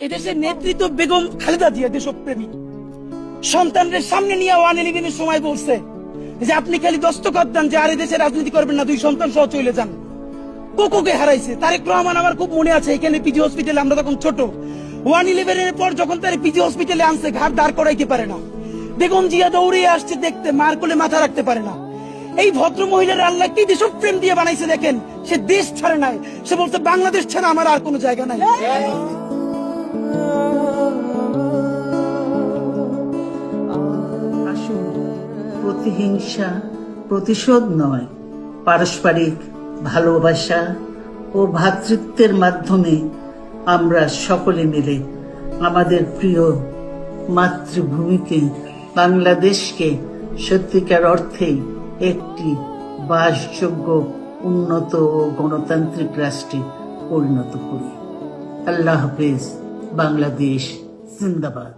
এদেশের নেতৃত্ব বেগম খালেদা জিয়া দেশপ্রেমী সন্তানদের সামনে নিয়ে 111 সময় বলছে যে আপনি খালি দস্তখত দেন যে আর এদেশে রাজনীতি করবেন না, 2 সন্তান সহ চলে যান। কোকোকে হারাইছে। তারেক রহমান আমার খুব মনে আছে, এখানে পিজি হসপিটালে আমরা তখন ছোট, 111 এর পর যখন তার পিজি হসপিটালে আনছে ঘাট দাঁড় করাইতে পারে না, বেগম জিয়া দৌড়ে আসছে দেখতে, মার কোলে মাথা রাখতে পারে না। এই ভদ্র মহিলার আল্লাহ কি দেশপ্রেম দিয়ে বানাইছে দেখেন। সে দেশ ছাড়ে নাই, সে বলছে বাংলাদেশ ছাড়া আমার আর কোনো জায়গা নাই। প্রতিহিংসা, প্রতিশোধ নয়, পারস্পরিক ভালোবাসা ও ভ্রাতৃত্বের মাধ্যমে আমরা সকলে মিলে আমাদের প্রিয় মাতৃভূমিকে, বাংলাদেশকে সত্যিকার অর্থেই একটি বাসযোগ্য, উন্নত ও গণতান্ত্রিক রাষ্ট্রে পরিণত করি। আল্লাহ হাফেজ। বাংলাদেশ জিন্দাবাদ।